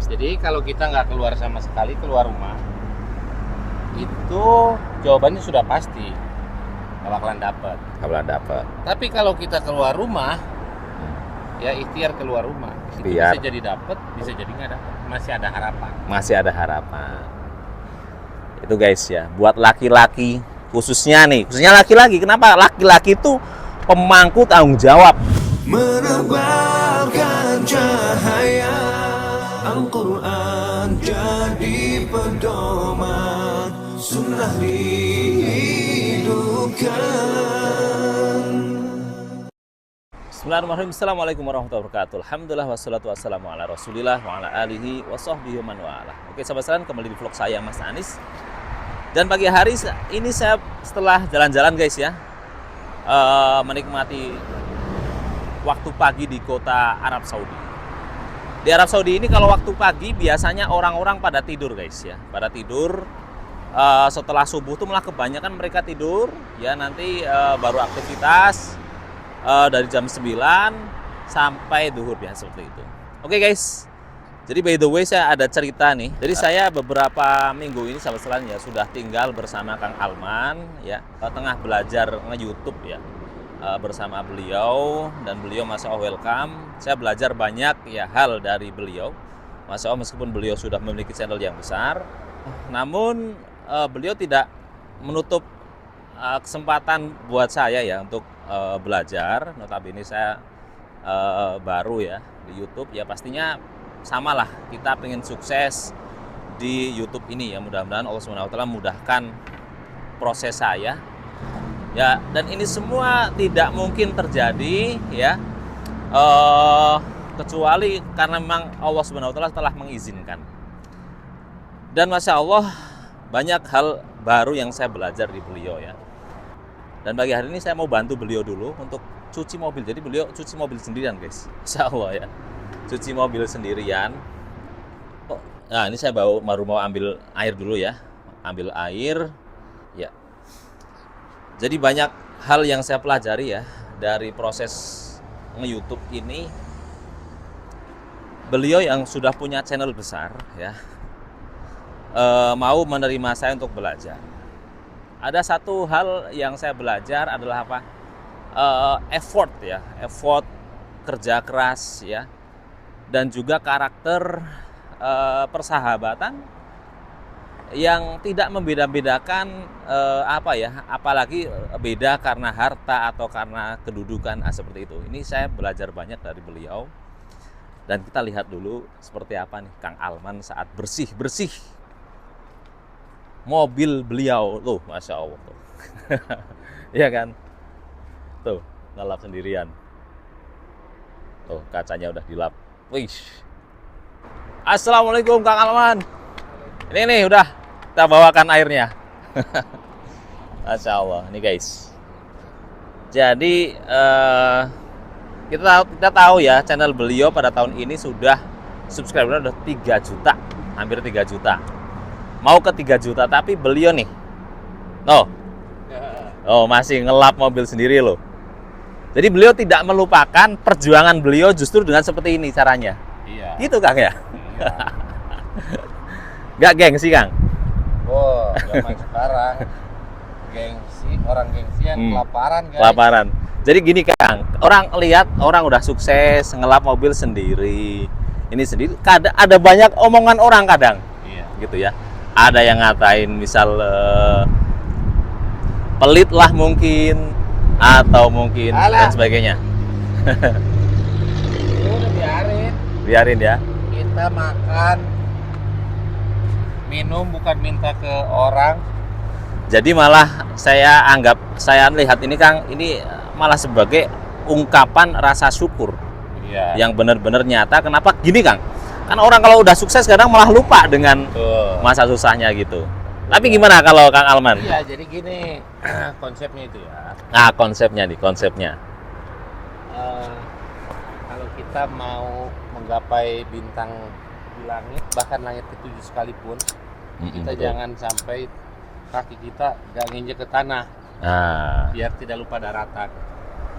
Jadi kalau kita nggak keluar sama sekali, keluar rumah, itu jawabannya sudah pasti nggak bakalan dapat. Tapi kalau kita keluar rumah, ya ikhtiar keluar rumah, itu bisa jadi dapat, bisa jadi nggak dapat. Masih ada harapan. Itu guys ya, buat laki-laki khususnya laki-laki. Kenapa? Laki-laki itu pemangku tanggung jawab. Menebarkan cahaya Al-Quran jadi pedoman, sunnah dihidupkan. Bismillahirrahmanirrahim. Assalamualaikum warahmatullahi wabarakatuh. Alhamdulillah wassalatu wassalamu ala rasulillah wa ala alihi wa sahbihi man wala. Oke sahabat sekalian, kembali di vlog saya Mas Anis. Dan pagi hari ini saya setelah jalan-jalan guys ya, menikmati waktu pagi di kota Arab Saudi. Di Arab Saudi ini kalau waktu pagi biasanya orang-orang pada tidur guys ya. Pada tidur setelah subuh tuh malah kebanyakan mereka tidur ya, nanti baru aktivitas dari jam 9 sampai duhur ya, seperti itu. Oke guys. Jadi by the way saya ada cerita nih. Jadi saya beberapa minggu ini sahabat sekalian ya sudah tinggal bersama Kang Alman ya, tengah belajar nge-YouTube ya. Bersama beliau, dan beliau masya Allah welcome. Saya belajar banyak ya hal dari beliau, masya Allah, meskipun beliau sudah memiliki channel yang besar, namun beliau tidak menutup kesempatan buat saya ya untuk belajar. Notabene saya baru ya di YouTube ya, pastinya samalah kita pengen sukses di YouTube ini ya. Mudah-mudahan Allah SWT mudahkan proses saya ya, dan ini semua tidak mungkin terjadi ya kecuali karena memang Allah SWT telah mengizinkan. Dan masya Allah banyak hal baru yang saya belajar di beliau ya. Dan pagi hari ini saya mau bantu beliau dulu untuk cuci mobil. Jadi beliau cuci mobil sendirian guys, masya Allah ya, cuci mobil sendirian. Nah ini saya baru mau ambil air dulu ya, ambil air ya. Jadi banyak hal yang saya pelajari ya dari proses nge-YouTube ini. Beliau yang sudah punya channel besar ya, mau menerima saya untuk belajar. Ada satu hal yang saya belajar adalah apa? Effort ya, effort, kerja keras ya, dan juga karakter persahabatan yang tidak membeda-bedakan apalagi beda karena harta atau karena kedudukan seperti itu. Ini saya belajar banyak dari beliau. Dan kita lihat dulu seperti apa nih Kang Alman saat bersih mobil beliau tuh, masya Allah tuh. Iya kan, tuh ngelap sendirian, tuh kacanya udah dilap. Wih, Assalamualaikum Kang Alman. Ini nih udah kita bawakan airnya. Masya Allah, ini guys. Jadi kita tahu ya, channel beliau pada tahun ini sudah subscribernya udah 3 juta, hampir 3 juta. Mau ke 3 juta, tapi beliau nih, masih ngelap mobil sendiri loh. Jadi beliau tidak melupakan perjuangan beliau justru dengan seperti ini caranya. Iya. Gitu Kang ya. Iya. Gak gengsi Kang? Oh, zaman sekarang orang gengsian kelaparan guys. Kelaparan. Jadi gini Kang, orang lihat orang udah sukses ngelap mobil sendiri, ini sendiri. Ada banyak omongan orang kadang, Iya. gitu ya. Ada yang ngatain misal pelit lah mungkin, atau mungkin dan sebagainya. Itu udah Biarin ya. Kita makan, minum bukan minta ke orang. Jadi malah saya lihat ini Kang, ini malah sebagai ungkapan rasa syukur. Iya. Yang benar-benar nyata. Kenapa gini Kang? Kan orang kalau udah sukses kadang malah lupa dengan masa susahnya gitu. Tapi gimana kalau Kang Alman? Iya, jadi gini konsepnya itu ya. Nah, konsepnya. Kalau kita mau menggapai bintang di langit, bahkan langit ketujuh sekalipun, kita betul. jangan sampai kaki kita gak nginjek ke tanah. Nah, Biar tidak lupa daratan.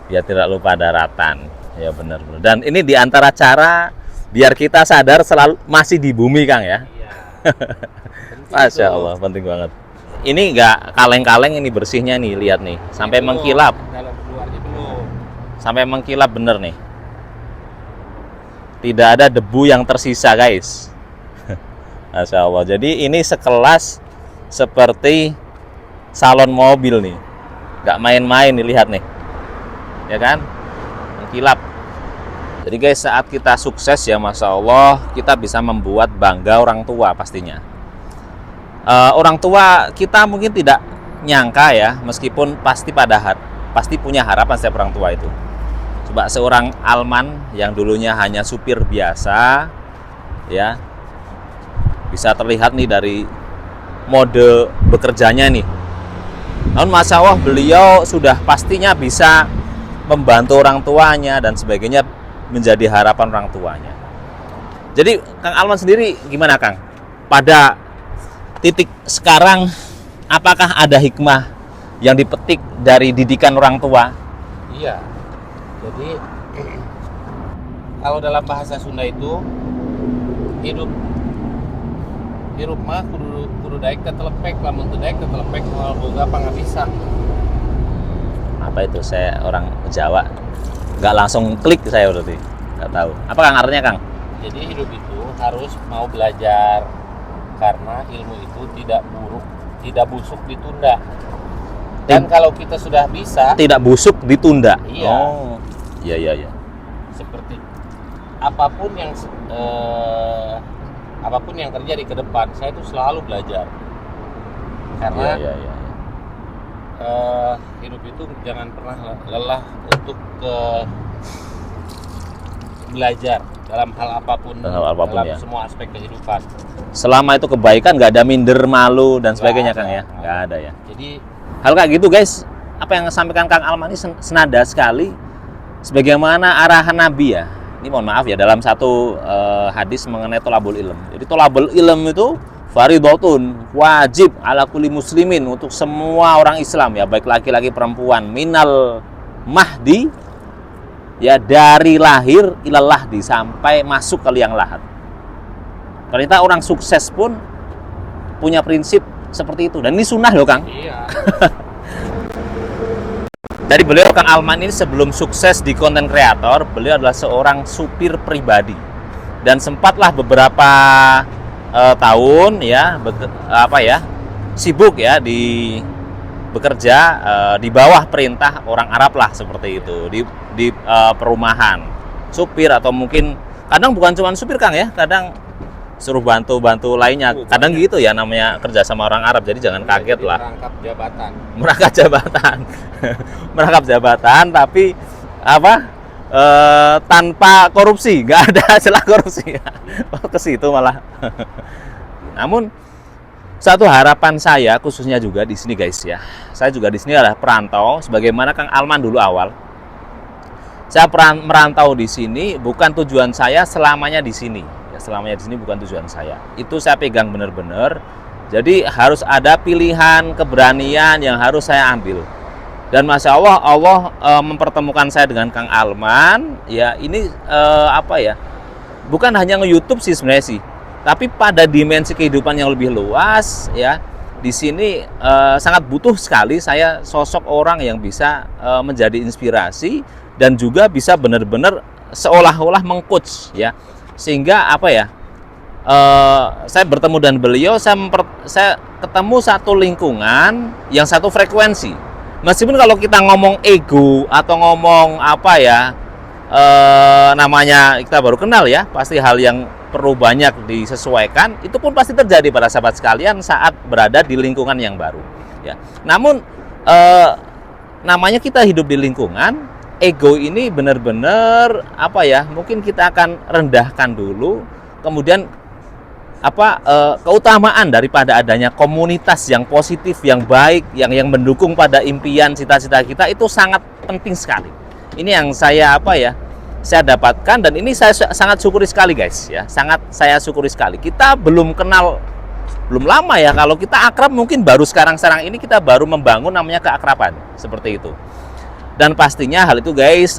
ya tidak lupa daratan. Ya benar. Dan ini diantara cara Biar kita sadar selalu masih di bumi, Kang ya. Iya. Penting Masya itu. Allah, penting banget. Ini nggak kaleng-kaleng ini bersihnya nih, lihat nih, sampai Belum, mengkilap, dalam luarnya belum. sampai mengkilap bener nih. Tidak ada debu yang tersisa, guys. Masya Allah. Jadi ini sekelas seperti salon mobil nih, nggak main-main nih, lihat nih, ya kan, mengkilap. Jadi guys, saat kita sukses ya, Masya Allah, kita bisa membuat bangga orang tua pastinya. Orang tua kita mungkin tidak nyangka ya, meskipun pasti pasti punya harapan setiap orang tua itu. Coba seorang Alman yang dulunya hanya supir biasa, ya, bisa terlihat nih dari mode bekerjanya nih. Namun Masya Allah, beliau sudah pastinya bisa membantu orang tuanya dan sebagainya, menjadi harapan orang tuanya. Jadi Kang Alman sendiri gimana, Kang? Pada titik sekarang, apakah ada hikmah yang dipetik dari didikan orang tua? Iya. Jadi kalau dalam bahasa Sunda itu hirup mah kudu daek tetelepek, lamun teu daek tetelepek moal boga pangabisa. Apa itu? Saya orang Jawa, nggak langsung klik saya berarti, nggak tahu. Apa Kang artinya, Kang? Jadi hidup itu harus mau belajar, karena ilmu itu tidak busuk ditunda. Dan kalau kita sudah bisa, Tidak busuk ditunda. Iya. Oh, iya. seperti apapun yang terjadi ke depan, saya itu selalu belajar. Karena Iya. hidup itu jangan pernah lelah untuk belajar dalam hal apapun, Dalam hal apapun, dalam ya. semua aspek kehidupan. Selama itu kebaikan, nggak ada minder, malu dan sebagainya, Nggak Kang ya. ada. Nggak ada ya. Jadi Hal kayak gitu, guys, apa yang disampaikan Kang Alman ini senada sekali sebagaimana arahan Nabi ya. Ini mohon maaf ya, dalam satu hadis mengenai tolabul ilm. Jadi tolabul ilm itu faridotun, wajib ala kulli muslimin, untuk semua orang Islam ya, baik laki-laki perempuan, minal mahdi ya, dari lahir ilal lahdi, sampai masuk ke liang lahat. Ternyata orang sukses pun punya prinsip seperti itu, dan ini sunnah loh, Kang. iya. Dari beliau, Kang Alman ini sebelum sukses di konten kreator, beliau adalah seorang supir pribadi dan sempatlah beberapa tahun ya sibuk ya di bekerja di bawah perintah orang Arab lah, seperti itu, di perumahan supir, atau mungkin kadang bukan cuma supir, Kang ya, kadang suruh bantu lainnya, kadang gitu ya, namanya kerja sama orang Arab, jadi jangan kaget lah. Merangkap jabatan. Merangkap jabatan tapi tanpa korupsi, nggak ada celah korupsi. Ke situ malah. Namun satu harapan saya khususnya juga di sini, guys ya, saya juga di sini adalah perantau, sebagaimana Kang Alman dulu awal. Saya merantau di sini, bukan tujuan saya selamanya di sini. Selamanya di sini bukan tujuan saya. Itu saya pegang benar-benar. Jadi harus ada pilihan, keberanian yang harus saya ambil. Dan Masya Allah, Allah mempertemukan saya dengan Kang Alman. Ya, ini bukan hanya nge-YouTube sih sebenarnya sih, tapi pada dimensi kehidupan yang lebih luas ya. Di sini sangat butuh sekali saya sosok orang yang bisa menjadi inspirasi dan juga bisa benar-benar seolah-olah meng-coach ya. Sehingga saya bertemu dengan beliau, saya ketemu satu lingkungan yang satu frekuensi. Meskipun kalau kita ngomong ego atau ngomong namanya kita baru kenal ya, pasti hal yang perlu banyak disesuaikan, itu pun pasti terjadi pada sahabat sekalian saat berada di lingkungan yang baru ya. Namun namanya kita hidup di lingkungan, ego ini benar-benar mungkin kita akan rendahkan dulu, kemudian keutamaan daripada adanya komunitas yang positif, yang baik, yang mendukung pada impian cita-cita kita, itu sangat penting sekali. Ini yang saya saya dapatkan, dan ini saya sangat syukuri sekali, guys ya, sangat saya syukuri sekali. Kita belum kenal belum lama ya, kalau kita akrab mungkin baru sekarang ini kita baru membangun namanya keakraban seperti itu. Dan pastinya hal itu, guys,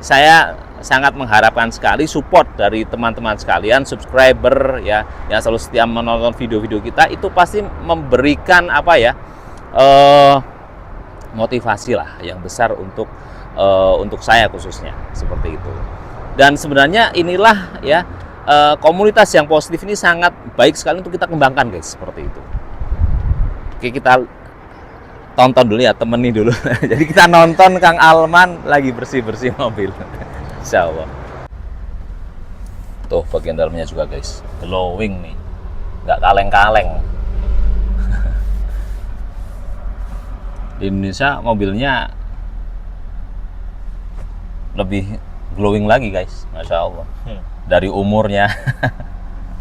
saya sangat mengharapkan sekali support dari teman-teman sekalian, subscriber ya, yang selalu setia menonton video-video kita, itu pasti memberikan apa ya, motivasi lah yang besar untuk saya khususnya, seperti itu. Dan sebenarnya inilah ya, komunitas yang positif ini sangat baik sekali untuk kita kembangkan guys, seperti itu. Oke, kita tonton dulu ya, temani dulu. Jadi kita nonton Kang Alman lagi bersih-bersih mobil. Insya Allah. Tuh bagian dalamnya juga guys, glowing nih, nggak kaleng-kaleng. Di Indonesia mobilnya lebih glowing lagi guys, Masya Allah. Dari umurnya.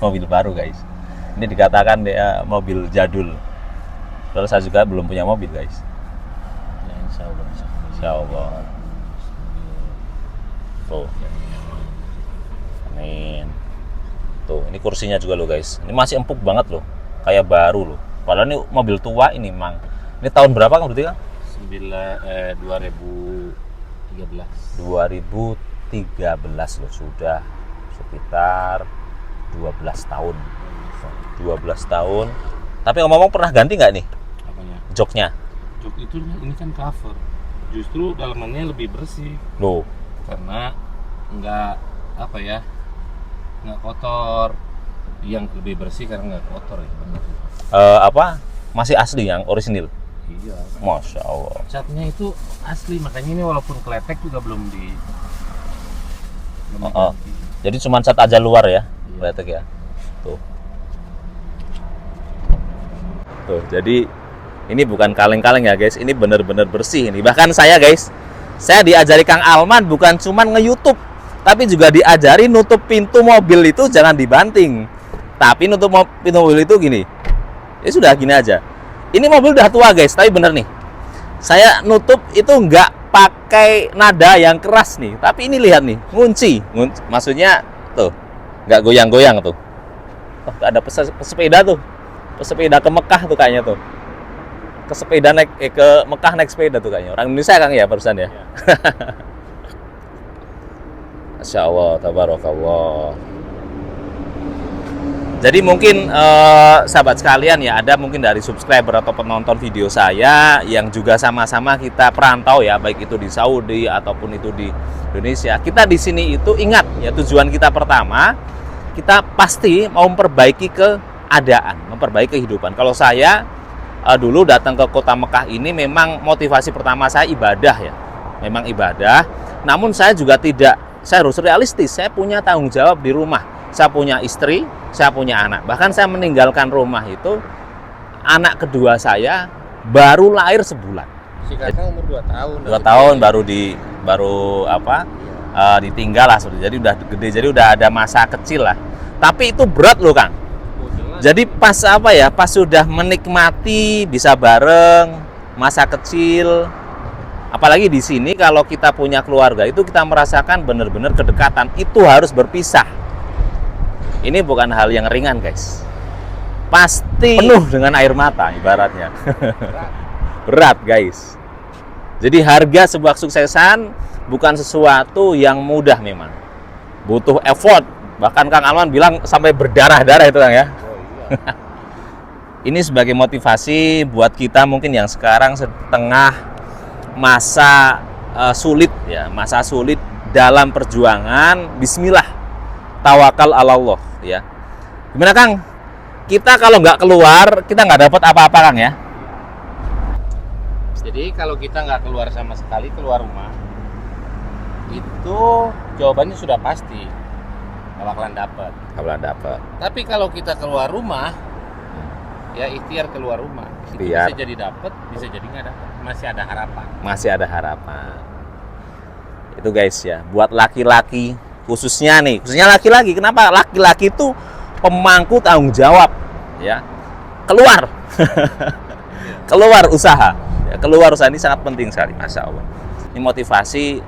Mobil baru guys. Ini dikatakan dia mobil jadul. Kalau saya juga belum punya mobil guys. Ya, insya Allah. Insya Allah. Tuh. Amin. Tuh, ini kursinya juga loh guys. Ini masih empuk banget loh. Kayak baru loh. Padahal ini mobil tua ini, Mang. Ini tahun berapa Kang berarti Kang? 2013. 2013 loh, sudah sekitar 12 tahun. 12 tahun. Tapi ngomong-ngomong pernah ganti nggak nih Apanya? joknya? Jok itu ini kan cover. Justru dalamannya lebih bersih Loh, karena nggak apa ya, nggak kotor. Yang lebih bersih karena nggak kotor ya, benar. apa? Masih asli yang orisinil? Iya. Masya Allah. Catnya itu asli, makanya ini walaupun kletek juga belum Oh. Jadi cuma cat aja luar ya, Iya. kletek ya. Tuh. Tuh, jadi ini bukan kaleng-kaleng ya guys, ini bener-bener bersih ini. Bahkan saya guys, saya diajari Kang Alman bukan cuma nge-YouTube, tapi juga diajari nutup pintu mobil itu jangan dibanting. Tapi nutup pintu mobil itu gini. Ya sudah gini aja. Ini mobil udah tua guys, tapi bener nih. Saya nutup itu nggak pakai nada yang keras nih, tapi ini lihat nih, ngunci. Maksudnya tuh, nggak goyang-goyang tuh. Oh, nggak ada pesepeda tuh. Pesepeda ke Mekah tuh kayaknya tuh. Ke sepeda naik ke Mekah naik sepeda tuh kayaknya. Orang Indonesia Kang ya barusan ya. Masya Allah, tabarakallah. Jadi mungkin sahabat sekalian ya, ada mungkin dari subscriber atau penonton video saya yang juga sama-sama kita perantau ya, baik itu di Saudi ataupun itu di Indonesia. Kita di sini itu ingat ya, tujuan kita pertama, kita pasti mau memperbaiki keadaan, memperbaiki kehidupan. Kalau saya dulu datang ke kota Mekah ini memang motivasi pertama saya ibadah ya, memang ibadah. Namun saya juga saya harus realistis, saya punya tanggung jawab di rumah. Saya punya istri, saya punya anak. Bahkan saya meninggalkan rumah itu, anak kedua saya baru lahir sebulan. Si kakak umur 2 tahun. 2 tahun baru ditinggal lah. Jadi udah gede, jadi udah ada masa kecil lah. Tapi itu berat loh Kang. Jadi pas pas sudah menikmati bisa bareng masa kecil. Apalagi di sini kalau kita punya keluarga itu kita merasakan benar-benar kedekatan. Itu harus berpisah. Ini bukan hal yang ringan guys. Pasti penuh dengan air mata ibaratnya. Berat guys. Jadi harga sebuah kesuksesan bukan sesuatu yang mudah memang. Butuh effort. Bahkan Kang Alman bilang sampai berdarah-darah itu Kang ya. Ini sebagai motivasi buat kita mungkin yang sekarang setengah masa sulit ya, masa sulit dalam perjuangan. Bismillah, tawakal ala Allah ya. Gimana Kang? Kita kalau nggak keluar, kita nggak dapat apa-apa Kang ya. Jadi kalau kita nggak keluar sama sekali, keluar rumah, itu jawabannya sudah pasti nggak bakalan dapat. Tapi kalau kita keluar rumah, ya ikhtiar keluar rumah, itu bisa jadi dapat, bisa jadi nggak dapat. Masih ada harapan. Masih ada harapan. Itu guys ya, buat laki-laki khususnya laki-laki. Kenapa? Laki-laki itu pemangku tanggung jawab ya. Keluar. Keluar usaha. Ya, keluar usaha ini sangat penting sekali, Masya Allah. Ini motivasi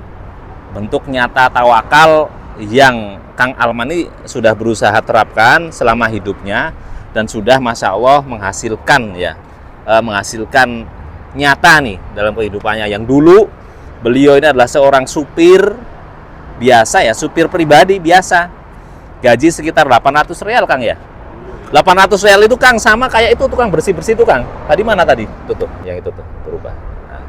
bentuk nyata tawakal yang Kang Alman ini sudah berusaha terapkan selama hidupnya dan sudah Masya Allah menghasilkan ya, menghasilkan nyata nih dalam kehidupannya. Yang dulu beliau ini adalah seorang supir biasa ya, supir pribadi biasa. Gaji sekitar 800 real Kang ya. 800 real itu Kang sama kayak itu tukang bersih-bersih itu Kang. Tadi mana tadi? Tuh, yang itu tuh berubah. Nah.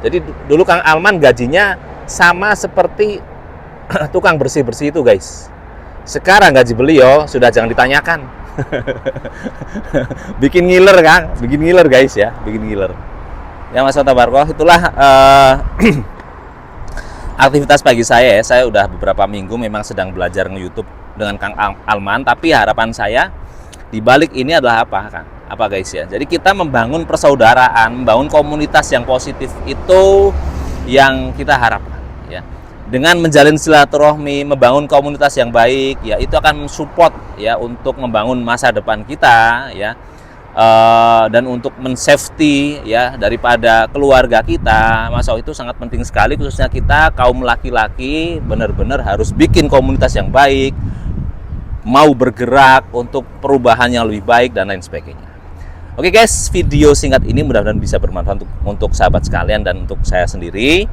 Jadi dulu Kang Alman gajinya sama seperti tukang bersih-bersih itu guys. Sekarang gaji beliau sudah jangan ditanyakan. Bikin ngiler Kang, bikin ngiler guys ya, bikin ngiler. Ya Mas Tabarkoh, itulah aktivitas pagi saya ya. Saya udah beberapa minggu memang sedang belajar nge-YouTube dengan Kang Alman, tapi harapan saya di balik ini adalah apa Kang? Apa guys ya? Jadi kita membangun persaudaraan, membangun komunitas yang positif itu yang kita harapkan ya. Dengan menjalin silaturahmi, membangun komunitas yang baik ya, itu akan mensupport ya untuk membangun masa depan kita ya. Dan untuk men-safety ya daripada keluarga kita, Mas itu sangat penting sekali, khususnya kita kaum laki-laki benar-benar harus bikin komunitas yang baik, mau bergerak untuk perubahan yang lebih baik dan lain sebagainya. Oke guys, video singkat ini mudah-mudahan bisa bermanfaat untuk sahabat sekalian dan untuk saya sendiri.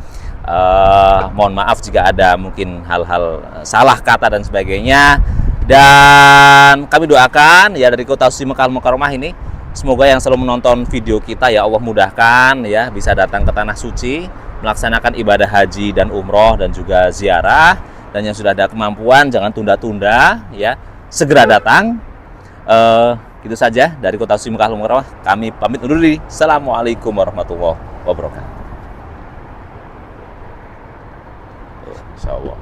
Mohon maaf jika ada mungkin hal-hal salah kata dan sebagainya. Dan kami doakan ya dari Kota Suci Mekah Al-Mukarramah ini, semoga yang selalu menonton video kita ya Allah mudahkan ya bisa datang ke tanah suci, melaksanakan ibadah haji dan umroh dan juga ziarah. Dan yang sudah ada kemampuan jangan tunda-tunda ya, segera datang. Itu saja dari Kota Suci Mekah Al-Mukarramah. Kami pamit undur diri. Assalamualaikum warahmatullahi wabarakatuh. Insyaallah.